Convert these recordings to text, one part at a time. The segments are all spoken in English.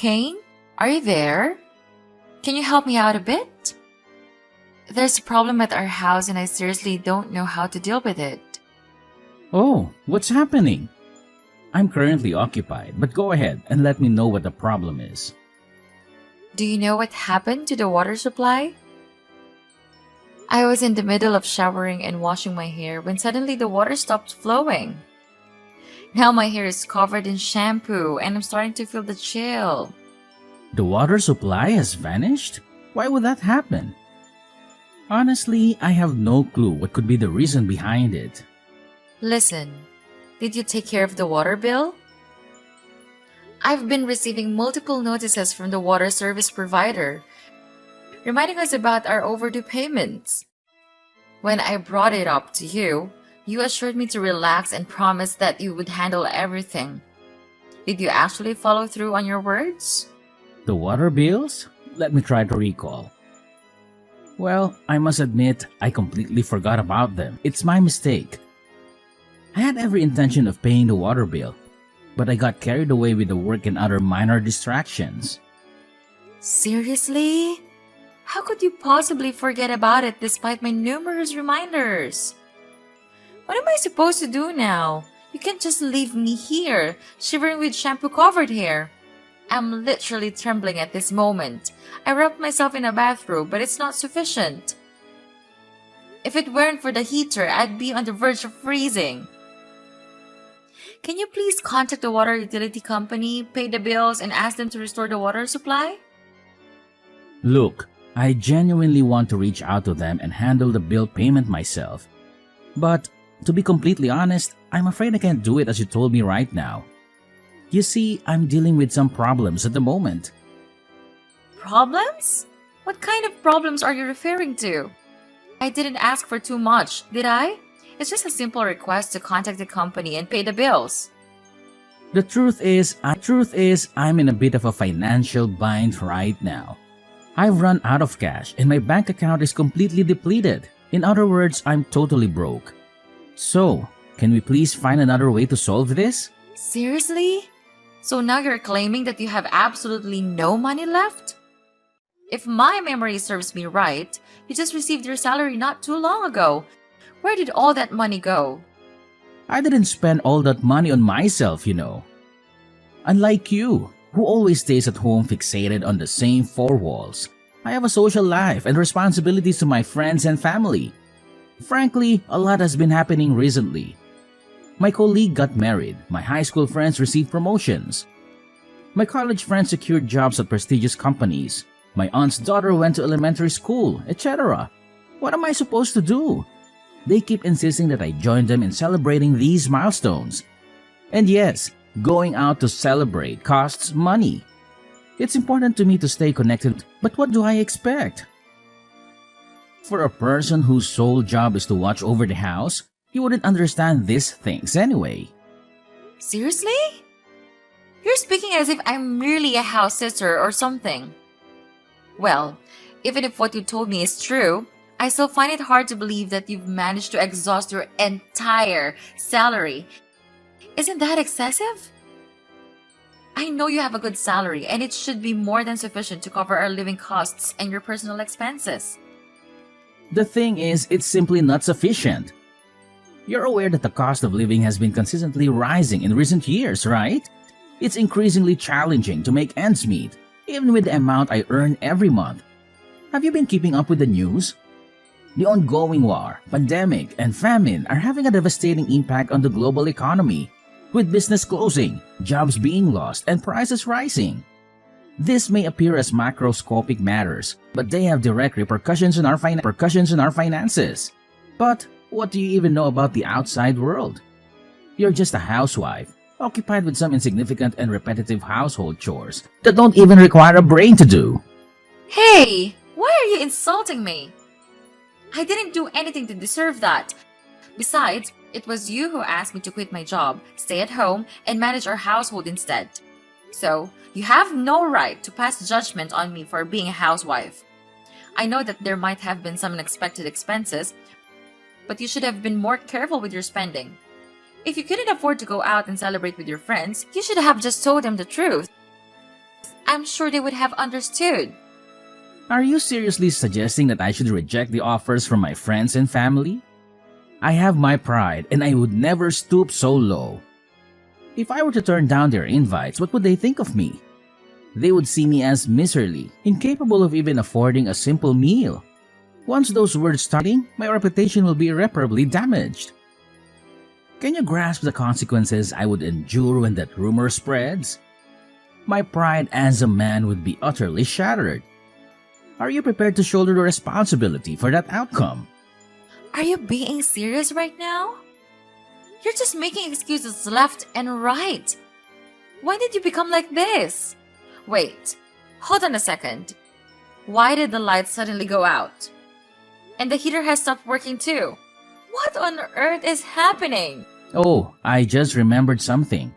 Kane? Are you there? Can you help me out a bit? There's a problem at our house and I seriously don't know how to deal with it. Oh, what's happening? I'm currently occupied, but go ahead and let me know what the problem is. Do you know what happened to the water supply? I was in the middle of showering and washing my hair when suddenly the water stopped flowing. Now my hair is covered in shampoo and I'm starting to feel the chill. The water supply has vanished? Why would that happen? Honestly, I have no clue what could be the reason behind it. Listen, did you take care of the water bill? I've been receiving multiple notices from the water service provider, reminding us about our overdue payments. When I brought it up to you, you assured me to relax and promised that you would handle everything. Did you actually follow through on your words? The water bills? Let me try to recall. Well, I must admit, I completely forgot about them. It's my mistake. I had every intention of paying the water bill, but I got carried away with the work and other minor distractions. Seriously? How could you possibly forget about it despite my numerous reminders? What am I supposed to do now? You can't just leave me here, shivering with shampoo-covered hair. I'm literally trembling at this moment. I wrapped myself in a bathrobe, but it's not sufficient. If it weren't for the heater, I'd be on the verge of freezing. Can you please contact the water utility company, pay the bills, and ask them to restore the water supply? Look, I genuinely want to reach out to them and handle the bill payment myself. But, to be completely honest, I'm afraid I can't do it as you told me right now. You see, I'm dealing with some problems at the moment. Problems? What kind of problems are you referring to? I didn't ask for too much, did I? It's just a simple request to contact the company and pay the bills. The truth is, I'm in a bit of a financial bind right now. I've run out of cash and my bank account is completely depleted. In other words, I'm totally broke. So, can we please find another way to solve this? Seriously? So now you're claiming that you have absolutely no money left? If my memory serves me right, you just received your salary not too long ago. Where did all that money go? I didn't spend all that money on myself, you know. Unlike you, who always stays at home fixated on the same four walls, I have a social life and responsibilities to my friends and family. Frankly, a lot has been happening recently. My colleague got married, my high school friends received promotions. My college friends secured jobs at prestigious companies. My aunt's daughter went to elementary school, etc. What am I supposed to do? They keep insisting that I join them in celebrating these milestones. And yes, going out to celebrate costs money. It's important to me to stay connected, but what do I expect? For a person whose sole job is to watch over the house, you wouldn't understand these things anyway. Seriously? You're speaking as if I'm merely a house sitter or something. Well, even if what you told me is true, I still find it hard to believe that you've managed to exhaust your entire salary. Isn't that excessive? I know you have a good salary and it should be more than sufficient to cover our living costs and your personal expenses. The thing is, it's simply not sufficient. You're aware that the cost of living has been consistently rising in recent years, right? It's increasingly challenging to make ends meet, even with the amount I earn every month. Have you been keeping up with the news? The ongoing war, pandemic, and famine are having a devastating impact on the global economy, with business closing, jobs being lost, and prices rising. This may appear as macroscopic matters, but they have direct repercussions on our finances. But what do you even know about the outside world? You're just a housewife, occupied with some insignificant and repetitive household chores that don't even require a brain to do. Hey, why are you insulting me? I didn't do anything to deserve that. Besides, it was you who asked me to quit my job, stay at home, and manage our household instead. So, you have no right to pass judgment on me for being a housewife. I know that there might have been some unexpected expenses, but you should have been more careful with your spending. If you couldn't afford to go out and celebrate with your friends, you should have just told them the truth. I'm sure they would have understood. Are you seriously suggesting that I should reject the offers from my friends and family? I have my pride and I would never stoop so low. If I were to turn down their invites, what would they think of me? They would see me as miserly, incapable of even affording a simple meal. Once those words starting, my reputation will be irreparably damaged. Can you grasp the consequences I would endure when that rumor spreads? My pride as a man would be utterly shattered. Are you prepared to shoulder the responsibility for that outcome? Are you being serious right now? You're just making excuses left and right. When did you become like this? Wait, hold on a second. Why did the lights suddenly go out? And the heater has stopped working too. What on earth is happening? Oh, I just remembered something.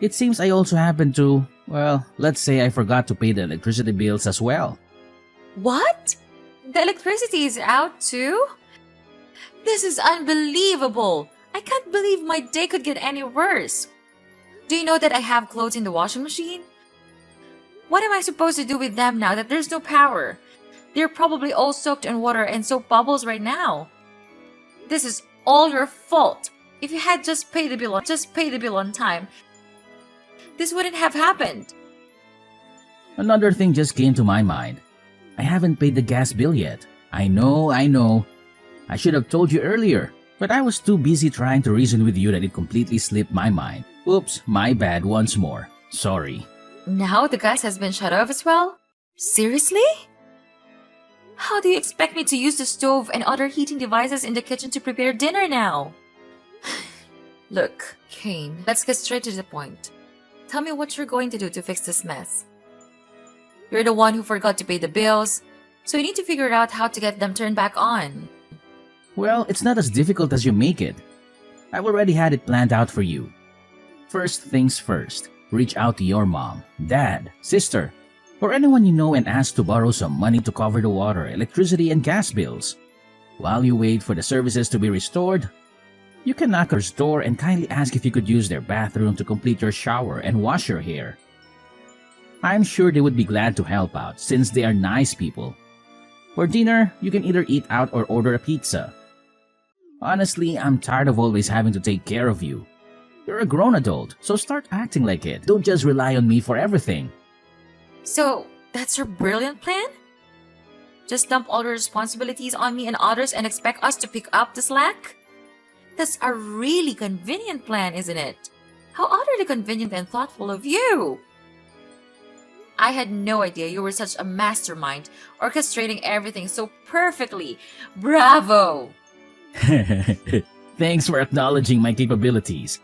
It seems I also happened to, well, let's say I forgot to pay the electricity bills as well. What? The electricity is out too? This is unbelievable. I can't believe my day could get any worse. Do you know that I have clothes in the washing machine? What am I supposed to do with them now that there's no power? They're probably all soaked in water and soap bubbles right now. This is all your fault. If you had just paid the bill on time, this wouldn't have happened. Another thing just came to my mind. I haven't paid the gas bill yet. I know. I should have told you earlier, but I was too busy trying to reason with you that it completely slipped my mind. Oops, my bad once more. Sorry. Now the gas has been shut off as well? Seriously? How do you expect me to use the stove and other heating devices in the kitchen to prepare dinner now? Look, Kane, let's get straight to the point. Tell me what you're going to do to fix this mess. You're the one who forgot to pay the bills, so you need to figure out how to get them turned back on. Well, it's not as difficult as you make it. I've already had it planned out for you. First things first, reach out to your mom, dad, sister, or anyone you know and ask to borrow some money to cover the water, electricity, and gas bills. While you wait for the services to be restored, you can knock on their door and kindly ask if you could use their bathroom to complete your shower and wash your hair. I'm sure they would be glad to help out since they are nice people. For dinner, you can either eat out or order a pizza. Honestly, I'm tired of always having to take care of you. You're a grown adult, so start acting like it. Don't just rely on me for everything. So, that's your brilliant plan? Just dump all the responsibilities on me and others and expect us to pick up the slack? That's a really convenient plan, isn't it? How utterly convenient and thoughtful of you! I had no idea you were such a mastermind, orchestrating everything so perfectly. Bravo! Thanks for acknowledging my capabilities.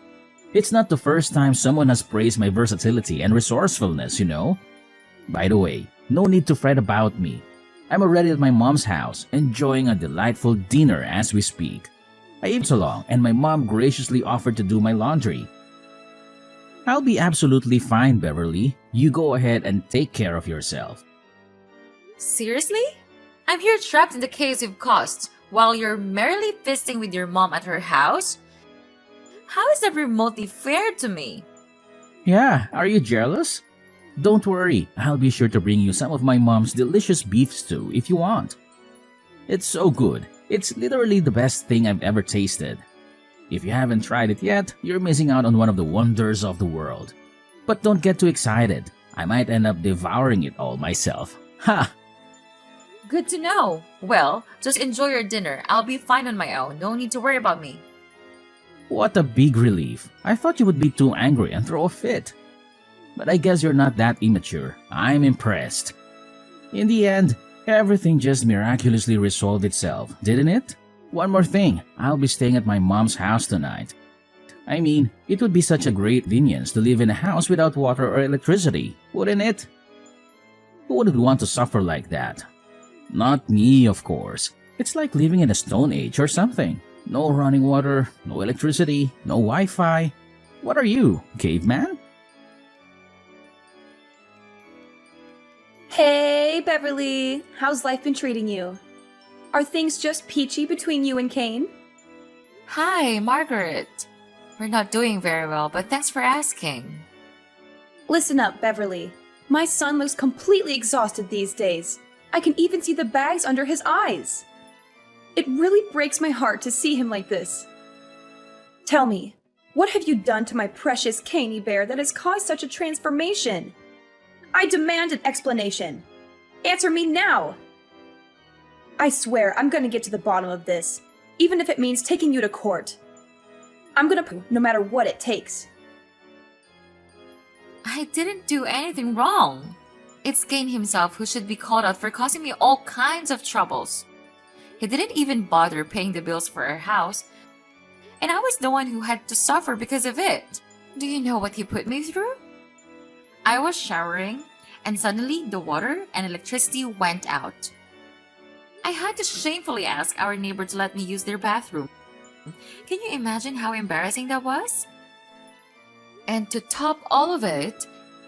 It's not the first time someone has praised my versatility and resourcefulness, you know? By the way, no need to fret about me. I'm already at my mom's house, enjoying a delightful dinner as we speak. I ate so long, and my mom graciously offered to do my laundry. I'll be absolutely fine, Beverly. You go ahead and take care of yourself. Seriously? I'm here trapped in the chaos you've caused, while you're merrily feasting with your mom at her house? How is that remotely fair to me? Yeah, are you jealous? Don't worry, I'll be sure to bring you some of my mom's delicious beef stew if you want. It's so good. It's literally the best thing I've ever tasted. If you haven't tried it yet, you're missing out on one of the wonders of the world. But don't get too excited. I might end up devouring it all myself. Ha! Good to know. Well, just enjoy your dinner. I'll be fine on my own. No need to worry about me. What a big relief. I thought you would be too angry and throw a fit. But I guess you're not that immature. I'm impressed. In the end, everything just miraculously resolved itself, didn't it? One more thing, I'll be staying at my mom's house tonight. I mean, it would be such a great convenience to live in a house without water or electricity, wouldn't it? Who wouldn't want to suffer like that? Not me, of course. It's like living in a stone age or something. No running water, no electricity, no Wi-Fi. What are you, caveman? Hey, Beverly. How's life been treating you? Are things just peachy between you and Kane? Hi, Margaret. We're not doing very well, but thanks for asking. Listen up, Beverly. My son looks completely exhausted these days. I can even see the bags under his eyes. It really breaks my heart to see him like this. Tell me, what have you done to my precious Caney Bear that has caused such a transformation? I demand an explanation. Answer me now! I swear I'm gonna get to the bottom of this, even if it means taking you to court. I'm gonna prove no matter what it takes. I didn't do anything wrong. It's Kane himself who should be called out for causing me all kinds of troubles. He didn't even bother paying the bills for our house, and I was the one who had to suffer because of it. Do you know what he put me through? I was showering, and suddenly the water and electricity went out. I had to shamefully ask our neighbor to let me use their bathroom. Can you imagine how embarrassing that was? And to top all of it,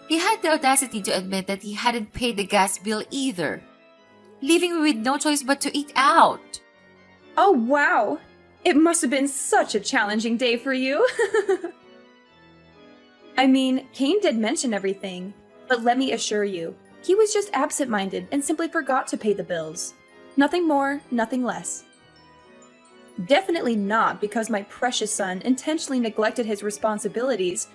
he had the audacity to admit that he hadn't paid the gas bill either, leaving me with no choice but to eat out. Oh wow! It must have been such a challenging day for you. I mean, Kane did mention everything, but let me assure you, he was just absent-minded and simply forgot to pay the bills. Nothing more, nothing less. Definitely not because my precious son intentionally neglected his responsibilities,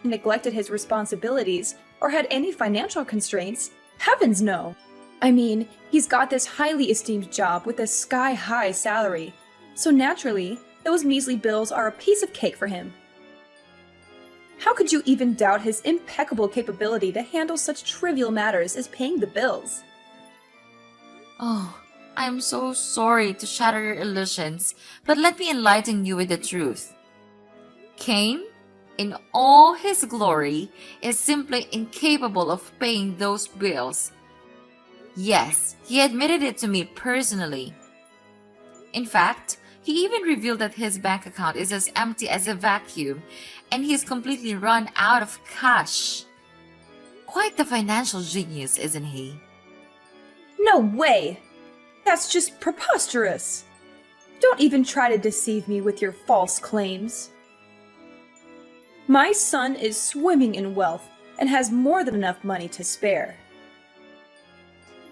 or had any financial constraints. Heavens no! I mean, he's got this highly esteemed job with a sky-high salary, so naturally, those measly bills are a piece of cake for him. How could you even doubt his impeccable capability to handle such trivial matters as paying the bills? Oh, I'm so sorry to shatter your illusions, but let me enlighten you with the truth. Kane, in all his glory, is simply incapable of paying those bills. Yes, he admitted it to me personally. In fact, he even revealed that his bank account is as empty as a vacuum, and he is completely run out of cash. Quite the financial genius, isn't he? No way! That's just preposterous! Don't even try to deceive me with your false claims. My son is swimming in wealth and has more than enough money to spare.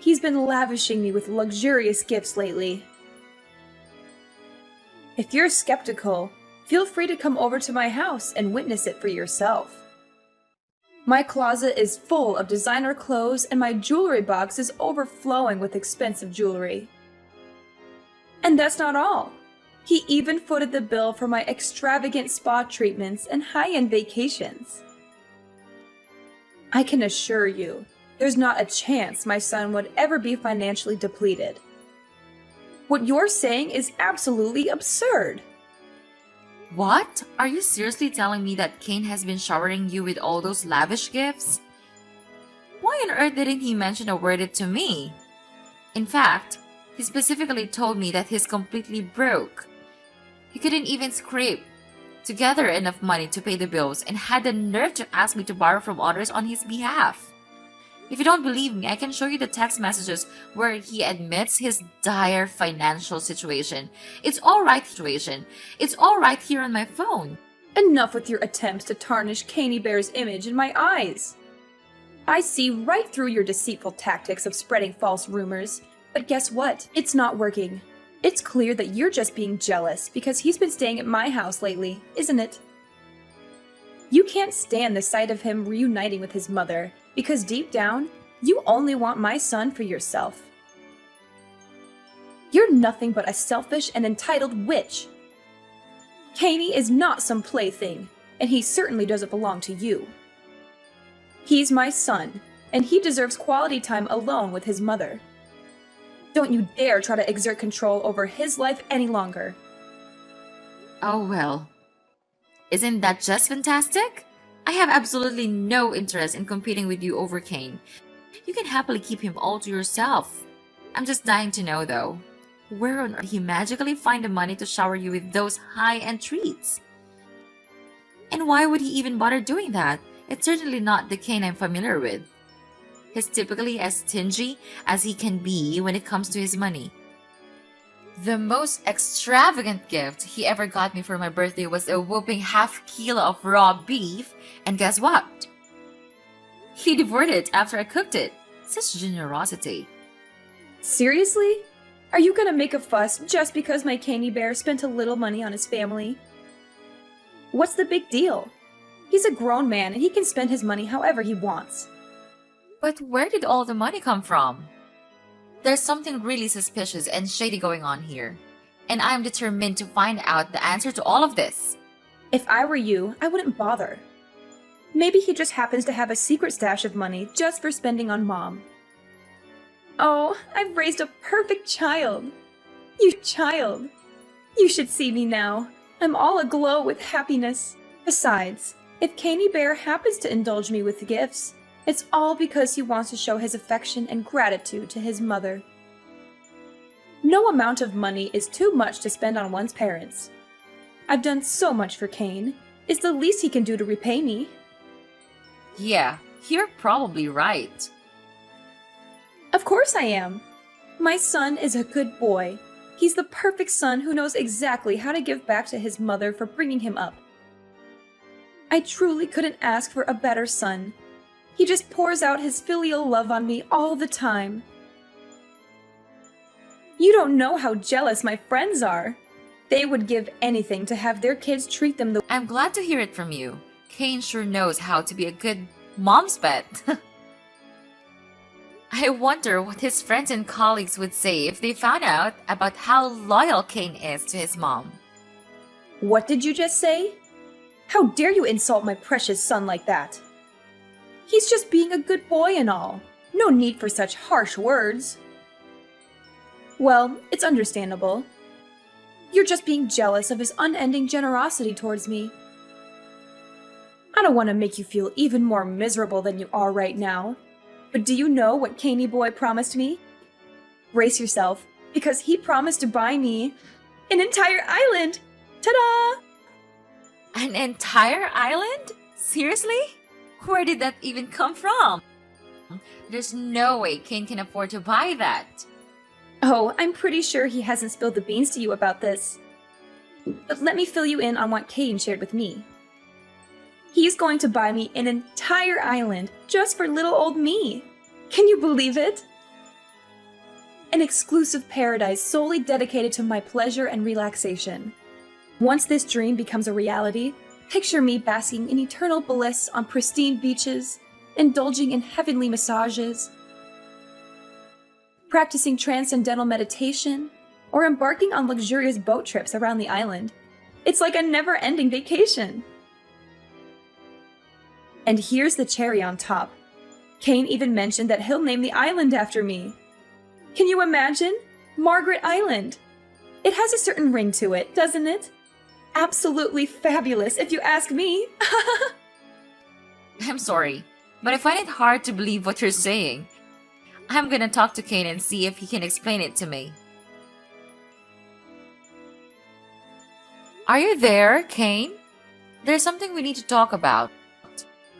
He's been lavishing me with luxurious gifts lately. If you're skeptical, feel free to come over to my house and witness it for yourself. My closet is full of designer clothes and my jewelry box is overflowing with expensive jewelry. And that's not all. He even footed the bill for my extravagant spa treatments and high-end vacations. I can assure you, there's not a chance my son would ever be financially depleted. What you're saying is absolutely absurd. What? Are you seriously telling me that Kane has been showering you with all those lavish gifts? Why on earth didn't he mention a word to me? In fact, he specifically told me that he's completely broke. He couldn't even scrape together enough money to pay the bills and had the nerve to ask me to borrow from others on his behalf. If you don't believe me, I can show you the text messages where he admits his dire financial situation. It's all right here on my phone. Enough with your attempts to tarnish Caney Bear's image in my eyes. I see right through your deceitful tactics of spreading false rumors. But guess what? It's not working. It's clear that you're just being jealous because he's been staying at my house lately, isn't it? You can't stand the sight of him reuniting with his mother because deep down, you only want my son for yourself. You're nothing but a selfish and entitled witch. Caney is not some plaything, and he certainly doesn't belong to you. He's my son, and he deserves quality time alone with his mother. Don't you dare try to exert control over his life any longer. Oh well. Isn't that just fantastic? I have absolutely no interest in competing with you over Kane. You can happily keep him all to yourself. I'm just dying to know though, where on earth did he magically find the money to shower you with those high-end treats? And why would he even bother doing that? It's certainly not the Kane I'm familiar with. He's typically as stingy as he can be when it comes to his money. The most extravagant gift he ever got me for my birthday was a whopping half kilo of raw beef, and guess what? He devoured it after I cooked it. Such generosity. Seriously? Are you gonna make a fuss just because my candy bear spent a little money on his family? What's the big deal? He's a grown man and he can spend his money however he wants. But where did all the money come from? There's something really suspicious and shady going on here, and I'm determined to find out the answer to all of this. If I were you, I wouldn't bother. Maybe he just happens to have a secret stash of money just for spending on Mom. Oh, I've raised a perfect child. You child. You should see me now. I'm all aglow with happiness. Besides, if Caney Bear happens to indulge me with gifts, it's all because he wants to show his affection and gratitude to his mother. No amount of money is too much to spend on one's parents. I've done so much for Kane. It's the least he can do to repay me. Yeah, you're probably right. Of course I am. My son is a good boy. He's the perfect son who knows exactly how to give back to his mother for bringing him up. I truly couldn't ask for a better son. He just pours out his filial love on me all the time. You don't know how jealous my friends are. They would give anything to have their kids treat them the I'm glad to hear it from you. Kane sure knows how to be a good mom's pet. I wonder what his friends and colleagues would say if they found out about how loyal Kane is to his mom. What did you just say? How dare you insult my precious son like that? He's just being a good boy and all. No need for such harsh words. Well, it's understandable. You're just being jealous of his unending generosity towards me. I don't want to make you feel even more miserable than you are right now. But do you know what Caney Boy promised me? Brace yourself, because he promised to buy me an entire island! Ta-da! An entire island? Seriously? Where did that even come from? There's no way Kane can afford to buy that. Oh, I'm pretty sure he hasn't spilled the beans to you about this. But let me fill you in on what Kane shared with me. He's going to buy me an entire island just for little old me. Can you believe it? An exclusive paradise solely dedicated to my pleasure and relaxation. Once this dream becomes a reality, picture me basking in eternal bliss on pristine beaches, indulging in heavenly massages, practicing transcendental meditation, or embarking on luxurious boat trips around the island. It's like a never-ending vacation. And here's the cherry on top. Kane even mentioned that he'll name the island after me. Can you imagine? Margaret Island. It has a certain ring to it, doesn't it? Absolutely fabulous, if you ask me. I'm sorry, but I find it hard to believe what you're saying. I'm gonna talk to Kane and see if he can explain it to me. Are you there, Kane? There's something we need to talk about.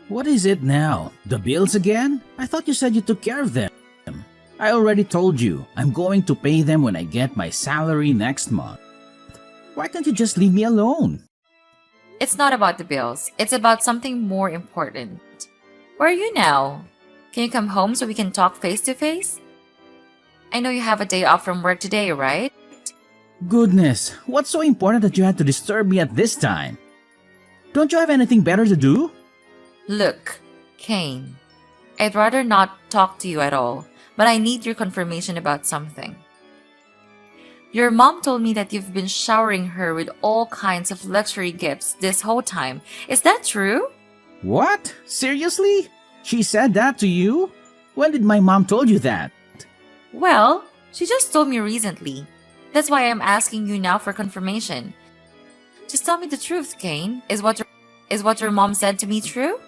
What is it now? The bills again? I thought you said you took care of them. I already told you, I'm going to pay them when I get my salary next month. Why can't you just leave me alone? It's not about the bills. It's about something more important. Where are you now? Can you come home so we can talk face to face? I know you have a day off from work today, right? Goodness, what's so important that you had to disturb me at this time? Don't you have anything better to do? Look, Kane, I'd rather not talk to you at all, but I need your confirmation about something. Your mom told me that you've been showering her with all kinds of luxury gifts this whole time. Is that true? What? Seriously? She said that to you? When did my mom told you that? Well, she just told me recently. That's why I'm asking you now for confirmation. Just tell me the truth, Kane. Is what your mom said to me true?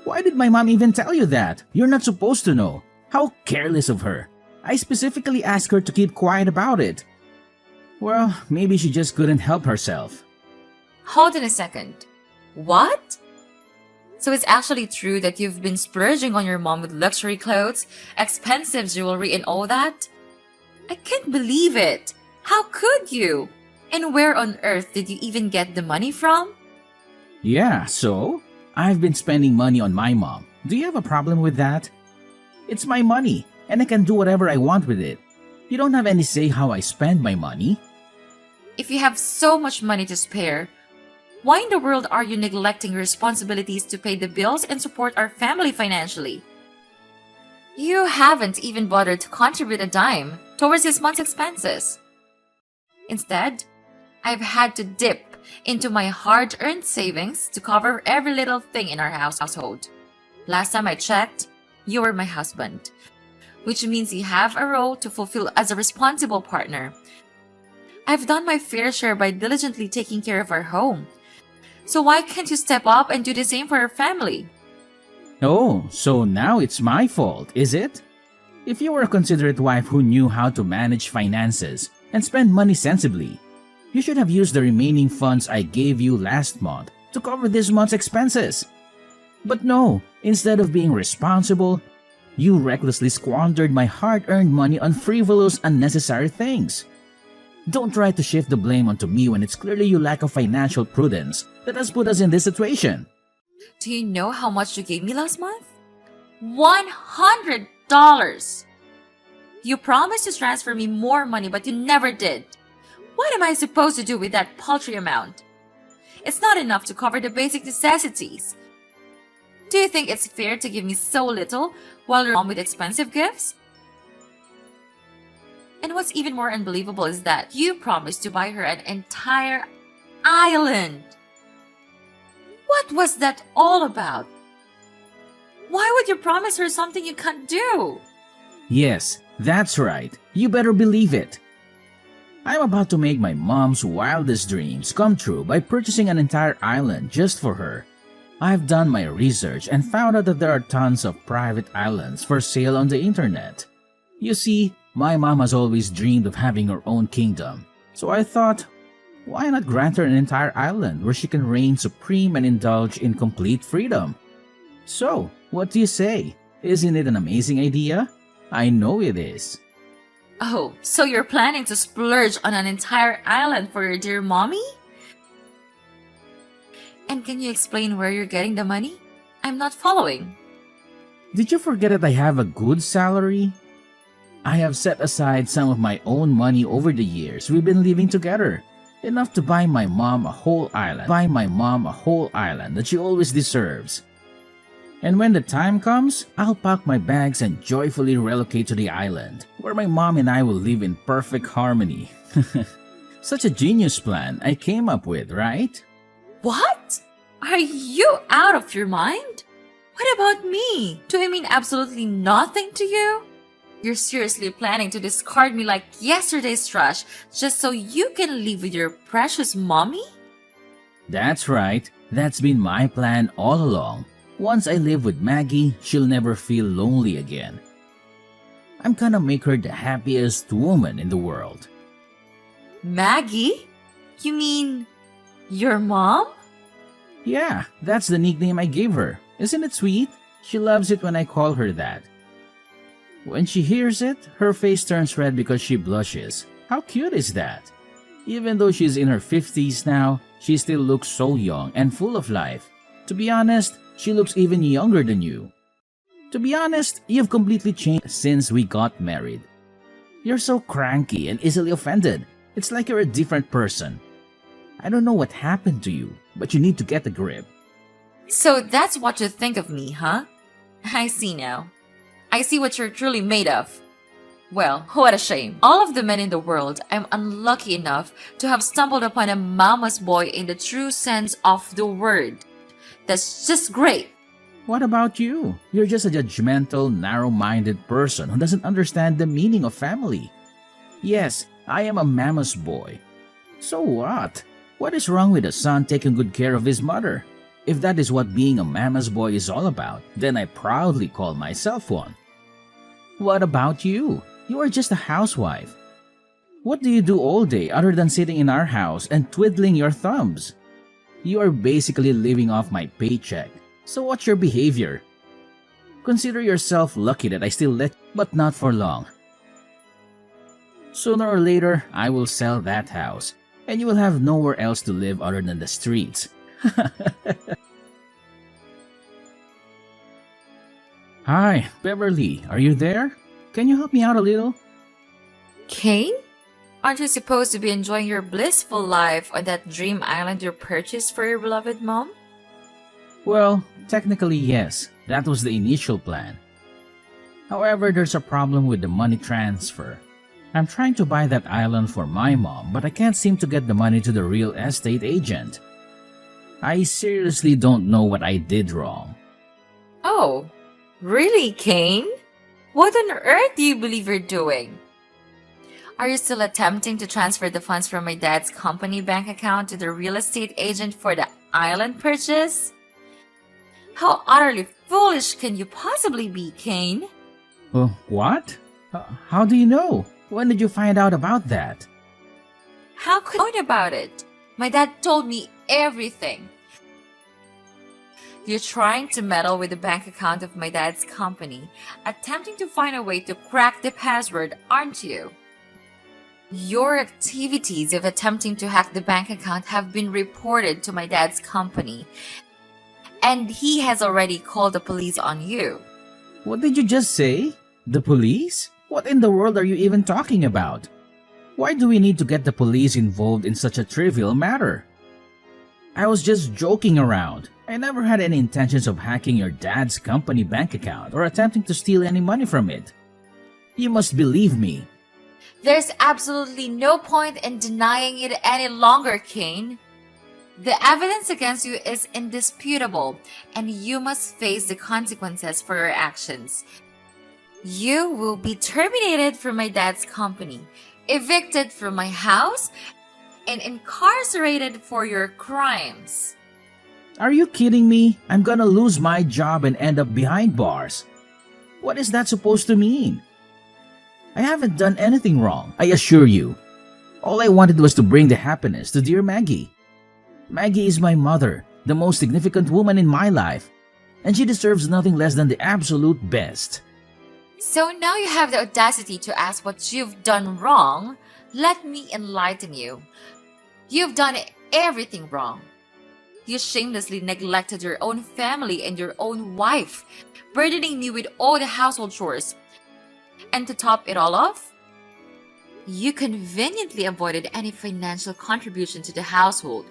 Why did my mom even tell you that? You're not supposed to know. How careless of her. I specifically asked her to keep quiet about it. Well, maybe she just couldn't help herself. Hold on a second. What? So it's actually true that you've been splurging on your mom with luxury clothes, expensive jewelry, and all that? I can't believe it. How could you? And where on earth did you even get the money from? Yeah, so? I've been spending money on my mom, Do you have a problem with that? It's my money, and I can do whatever I want with it. You don't have any say how I spend my money. If you have so much money to spare, why in the world are you neglecting your responsibilities to pay the bills and support our family financially? You haven't even bothered to contribute a dime towards this month's expenses. Instead, I've had to dip into my hard-earned savings to cover every little thing in our household. Last time I checked, you were my husband, which means you have a role to fulfill as a responsible partner. I've done my fair share by diligently taking care of our home. So why can't you step up and do the same for our family? Oh, so now it's my fault, is it? If you were a considerate wife who knew how to manage finances and spend money sensibly, you should have used the remaining funds I gave you last month to cover this month's expenses. But no, instead of being responsible, you recklessly squandered my hard-earned money on frivolous, unnecessary things. Don't try to shift the blame onto me when it's clearly your lack of financial prudence that has put us in this situation. Do you know how much you gave me last month? $100! You promised to transfer me more money, but you never did. What am I supposed to do with that paltry amount? It's not enough to cover the basic necessities. Do you think it's fair to give me so little while you're on with expensive gifts? And what's even more unbelievable is that you promised to buy her an entire island. What was that all about? Why would you promise her something you can't do? Yes, that's right. You better believe it. I'm about to make my mom's wildest dreams come true by purchasing an entire island just for her. I've done my research and found out that there are tons of private islands for sale on the internet. You see, my mom has always dreamed of having her own kingdom, so I thought, why not grant her an entire island where she can reign supreme and indulge in complete freedom? So, what do you say? Isn't it an amazing idea? I know it is. Oh, so you're planning to splurge on an entire island for your dear mommy? And can you explain where you're getting the money? I'm not following. Did you forget that I have a good salary? I have set aside some of my own money over the years we've been living together. Enough to buy my mom a whole island. That she always deserves. And when the time comes, I'll pack my bags and joyfully relocate to the island, where my mom and I will live in perfect harmony. Such a genius plan I came up with, right? What? Are you out of your mind? What about me? Do I mean absolutely nothing to you? You're seriously planning to discard me like yesterday's trash just so you can live with your precious mommy? That's right. That's been my plan all along. Once I live with Maggie, she'll never feel lonely again. I'm gonna make her the happiest woman in the world. Maggie? You mean your mom? Yeah, that's the nickname I gave her. Isn't it sweet? She loves it when I call her that. When she hears it, her face turns red because she blushes. How cute is that? Even though she's in her 50s now, she still looks so young and full of life. To be honest, she looks even younger than you. To be honest, you've completely changed since we got married. You're so cranky and easily offended. It's like you're a different person. I don't know what happened to you, but you need to get a grip. So that's what you think of me, huh? I see now. I see what you're truly made of. Well, what a shame. All of the men in the world, I'm unlucky enough to have stumbled upon a mama's boy in the true sense of the word. That's just great. What about you? You're just a judgmental, narrow-minded person who doesn't understand the meaning of family. Yes, I am a mama's boy. So what? What is wrong with a son taking good care of his mother? If that is what being a mama's boy is all about, then I proudly call myself one. What about you? You are just a housewife. What do you do all day other than sitting in our house and twiddling your thumbs? You are basically living off my paycheck. So what's your behavior? Consider yourself lucky that I still let, but not for long. Sooner or later, I will sell that house, and you will have nowhere else to live other than the streets. Hi, Beverly, are you there? Can you help me out a little? Kane? Aren't you supposed to be enjoying your blissful life on that dream island you purchased for your beloved mom? Well, technically yes, that was the initial plan. However, there's a problem with the money transfer. I'm trying to buy that island for my mom, but I can't seem to get the money to the real estate agent. I seriously don't know what I did wrong. Oh, really, Kane? What on earth do you believe you're doing? Are you still attempting to transfer the funds from my dad's company bank account to the real estate agent for the island purchase? How utterly foolish can you possibly be, Kane? What? How do you know? When did you find out about that? How could I know about it? My dad told me everything. You're trying to meddle with the bank account of my dad's company, attempting to find a way to crack the password, aren't you? Your activities of attempting to hack the bank account have been reported to my dad's company, and he has already called the police on you. What did you just say? The police? What in the world are you even talking about? Why do we need to get the police involved in such a trivial matter? I was just joking around. I never had any intentions of hacking your dad's company bank account or attempting to steal any money from it. You must believe me. There's absolutely no point in denying it any longer, Kane. The evidence against you is indisputable, and you must face the consequences for your actions. You will be terminated from my dad's company, evicted from my house, and incarcerated for your crimes. Are you kidding me? I'm gonna lose my job and end up behind bars. What is that supposed to mean? I haven't done anything wrong, I assure you. All I wanted was to bring the happiness to dear Maggie. Maggie is my mother, the most significant woman in my life, and she deserves nothing less than the absolute best. So now you have the audacity to ask what you've done wrong. Let me enlighten you. You've done everything wrong. You shamelessly neglected your own family and your own wife, burdening me with all the household chores. And to top it all off, you conveniently avoided any financial contribution to the household,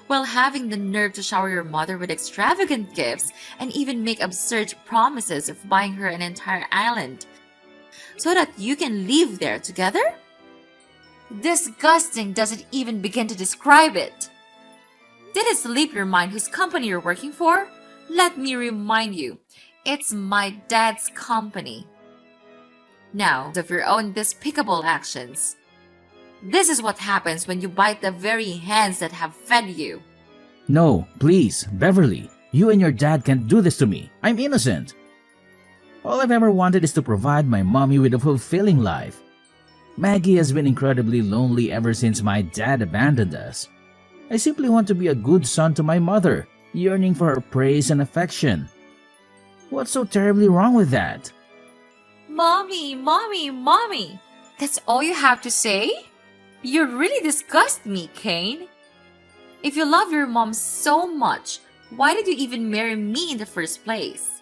while having the nerve to shower your mother with extravagant gifts and even make absurd promises of buying her an entire island, so that you can live there together? Disgusting doesn't even begin to describe it. Did it slip your mind whose company you're working for? Let me remind you, it's my dad's company. Now, of your own despicable actions. This is what happens when you bite the very hands that have fed you. No, please, Beverly, you and your dad can't do this to me. I'm innocent. All I've ever wanted is to provide my mommy with a fulfilling life. Maggie has been incredibly lonely ever since my dad abandoned us. I simply want to be a good son to my mother, yearning for her praise and affection. What's so terribly wrong with that? Mommy, mommy, mommy. That's all you have to say? You really disgust me, Kane. If you love your mom so much, why did you even marry me in the first place?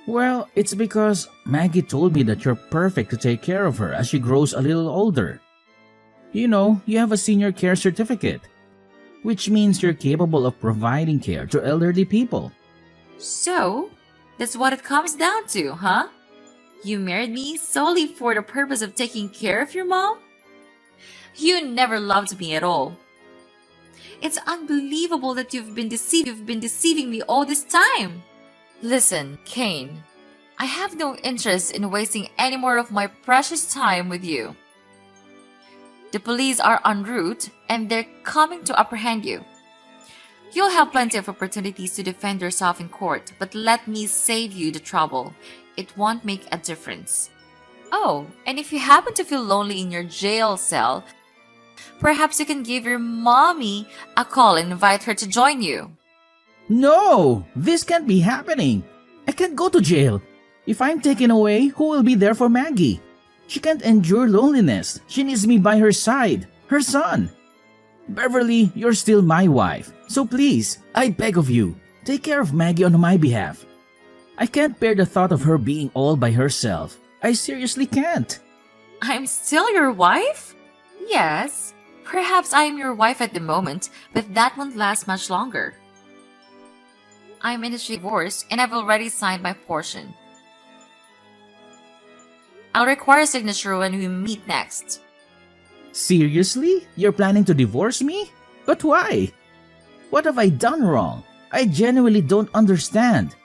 Well, it's because Maggie told me that you're perfect to take care of her as she grows a little older. You know, you have a senior care certificate, which means you're capable of providing care to elderly people. So, that's what it comes down to, huh? You married me solely for the purpose of taking care of your mom? You never loved me at all. It's unbelievable that you've been deceiving me all this time. Listen, Kane, I have no interest in wasting any more of my precious time with you. The police are en route and they're coming to apprehend you. You'll have plenty of opportunities to defend yourself in court, but let me save you the trouble. It won't make a difference. Oh, and if you happen to feel lonely in your jail cell, perhaps you can give your mommy a call and invite her to join you. No! This can't be happening! I can't go to jail! If I'm taken away, who will be there for Maggie? She can't endure loneliness. She needs me by her side, her son. Beverly, you're still my wife. So please, I beg of you, take care of Maggie on my behalf. I can't bear the thought of her being all by herself. I seriously can't. I'm still your wife? Yes. Perhaps I am your wife at the moment, but that won't last much longer. I'm in a divorce and I've already signed my portion. I'll require a signature when we meet next. Seriously? You're planning to divorce me? But why? What have I done wrong? I genuinely don't understand.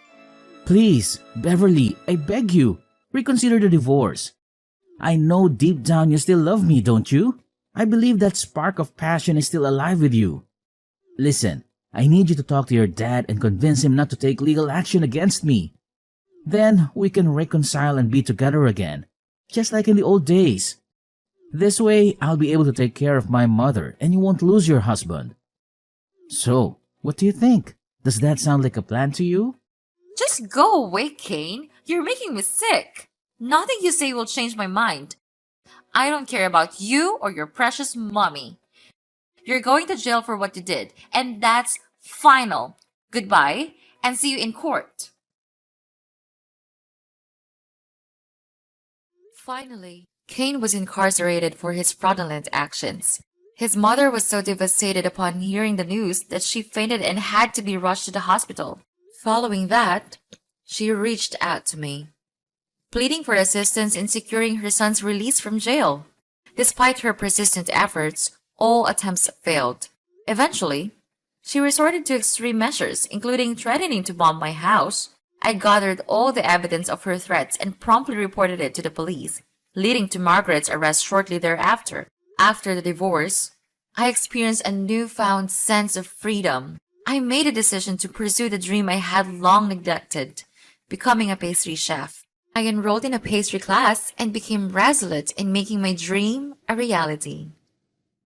Please, Beverly, I beg you, reconsider the divorce. I know deep down you still love me, don't you? I believe that spark of passion is still alive with you. Listen, I need you to talk to your dad and convince him not to take legal action against me. Then we can reconcile and be together again, just like in the old days. This way, I'll be able to take care of my mother and you won't lose your husband. So, what do you think? Does that sound like a plan to you? Just go away, Kane. You're making me sick. Nothing you say will change my mind. I don't care about you or your precious mommy. You're going to jail for what you did, and that's final. Goodbye, and see you in court. Finally, Kane was incarcerated for his fraudulent actions. His mother was so devastated upon hearing the news that she fainted and had to be rushed to the hospital. Following that, she reached out to me, pleading for assistance in securing her son's release from jail. Despite her persistent efforts, all attempts failed. Eventually, she resorted to extreme measures, including threatening to bomb my house. I gathered all the evidence of her threats and promptly reported it to the police, leading to Margaret's arrest shortly thereafter. After the divorce, I experienced a newfound sense of freedom. I made a decision to pursue the dream I had long neglected, becoming a pastry chef. I enrolled in a pastry class and became resolute in making my dream a reality.